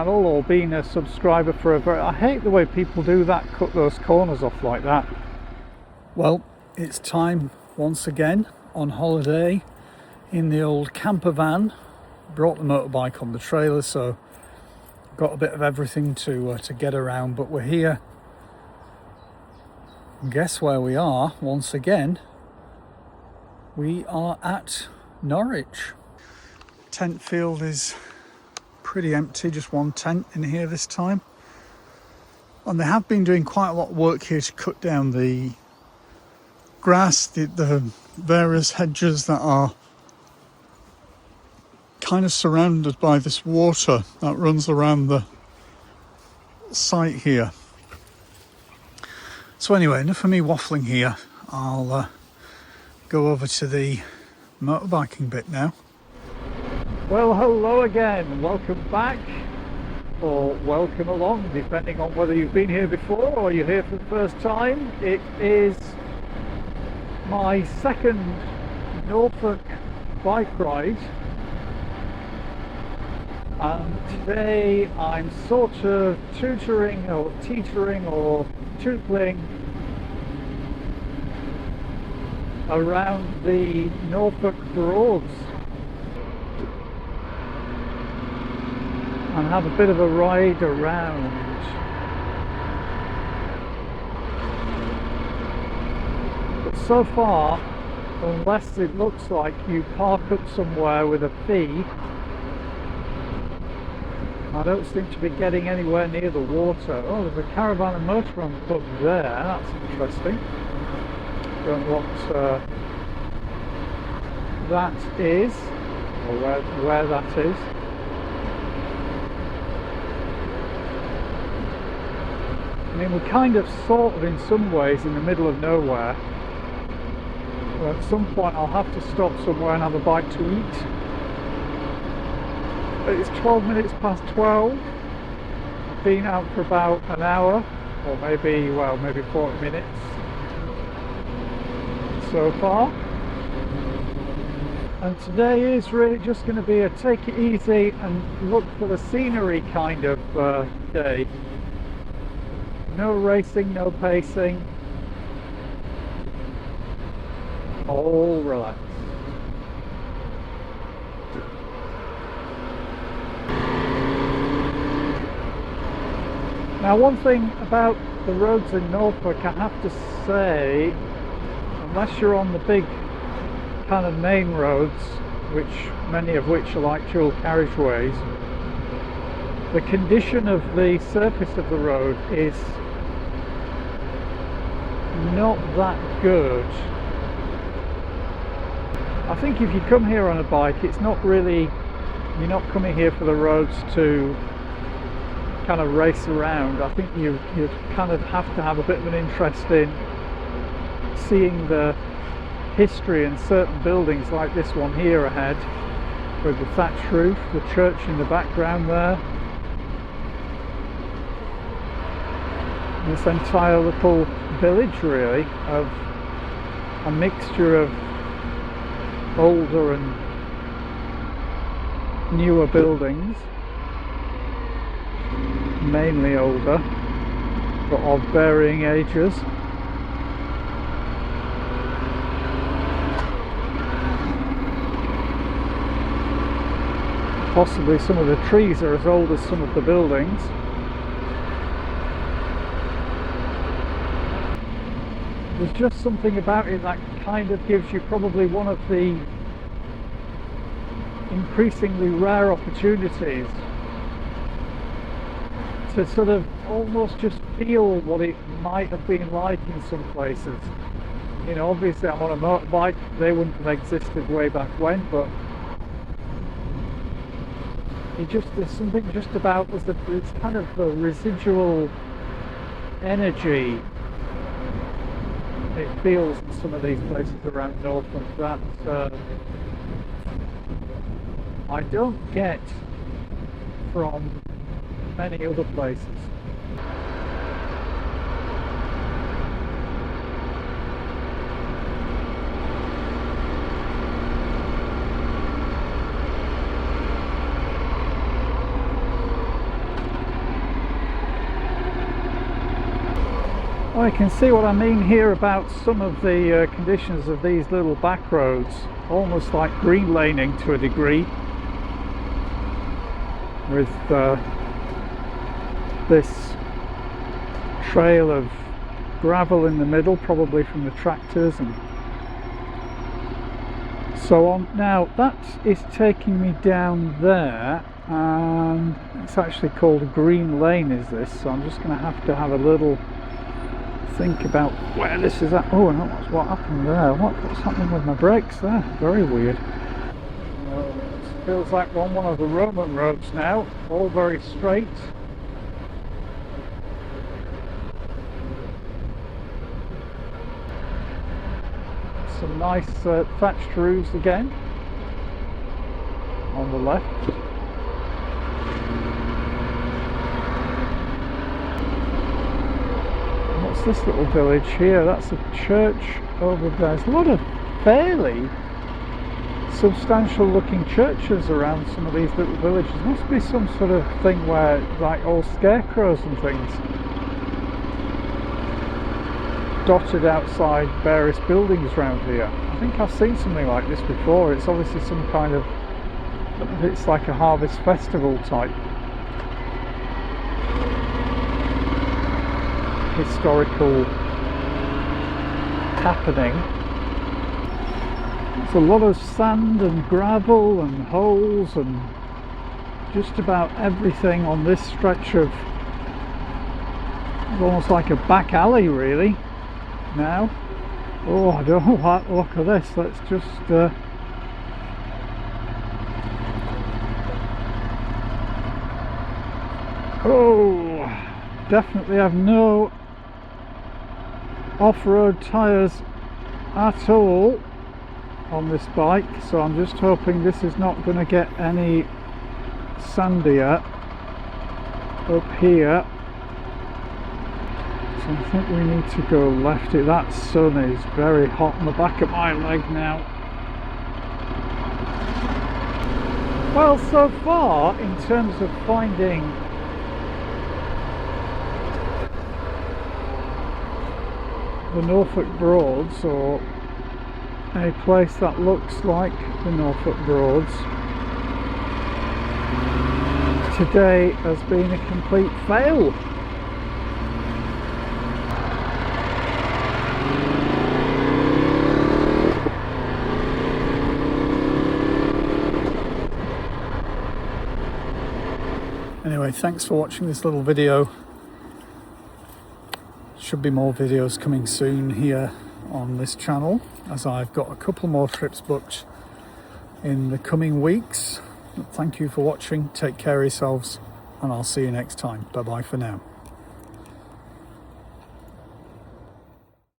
channel or been a subscriber for a very... I hate the way people do that, cut those corners off like that. Well, it's time once again on holiday in the old camper van. Brought the motorbike on the trailer, so got a bit of everything to get around, but we're here. Guess where we are once again? We are at Norwich. Tent field is pretty empty, just one tent in here this time. And they have been doing quite a lot of work here to cut down the grass, the various hedges that are kind of surrounded by this water that runs around the site here. So anyway, enough of me waffling here. I'll go over to the motorbiking bit now. Well, hello again, welcome back, or welcome along, depending on whether you've been here before or you're here for the first time. It is my second Norfolk bike ride, and today I'm sort of teetering or tootling around the Norfolk Broads and have a bit of a ride around. But so far, unless it looks like you park up somewhere with a fee, I don't seem to be getting anywhere near the water. Oh, there's a Caravan and Motorbike Club there, that's interesting. Don't know what that is, or where that is. I mean, we're kind of sort of in some ways in the middle of nowhere. But at some point I'll have to stop somewhere and have a bite to eat. It's 12 minutes past 12. I've been out for about an hour, or maybe 40 minutes so far. And today is really just going to be a take it easy and look for the scenery kind of day. No racing, no pacing. All relaxed. Now, one thing about the roads in Norfolk, I have to say, unless you're on the big kind of main roads, many of which are like dual carriageways, the condition of the surface of the road is not that good. I think if you come here on a bike, it's not really, you're not coming here for the roads to kind of race around. I think you kind of have to have a bit of an interest in seeing the history in certain buildings, like this one here ahead with the thatched roof, the church in the background there. This entire little village really of a mixture of older and newer buildings, mainly older, but of varying ages. Possibly some of the trees are as old as some of the buildings. There's just something about it that kind of gives you probably one of the increasingly rare opportunities to sort of almost just feel what it might have been like in some places. You know, obviously I'm on a motorbike, they wouldn't have existed way back when, but there's something just about, it's kind of the residual energy it feels in some of these places around Norfolk that I don't get from many other places. Well, you can see what I mean here about some of the conditions of these little back roads, almost like green laning to a degree, with this trail of gravel in the middle, probably from the tractors and so on. Now that is taking me down there, and it's actually called a green lane is this, so I'm just going to have a little think about where this is at. Oh no, what happened there? What's happening with my brakes there? Very weird. It feels like we're on one of the Roman roads now, all very straight. Some nice thatched roofs again on the left. What's this little village here? That's a church over there. There's a lot of fairly substantial looking churches around some of these little villages. Must be some sort of thing where like all scarecrows and things dotted outside various buildings around here. I think I've seen something like this before. It's obviously some kind of, it's like a harvest festival type historical happening. It's a lot of sand and gravel and holes and just about everything on this stretch of, it's almost like a back alley really now. Oh, I don't like the look of this. Let's just oh, definitely have no off-road tyres at all on this bike, so I'm just hoping this is not going to get any sandier up here. So I think we need to go left. That sun is very hot on the back of my leg now. Well, so far in terms of finding the Norfolk Broads, or a place that looks like the Norfolk Broads, today has been a complete fail. Anyway, thanks for watching this little video. Should be more videos coming soon here on this channel, as I've got a couple more trips booked in the coming weeks. Thank you for watching, take care of yourselves, and I'll see you next time. Bye bye for now.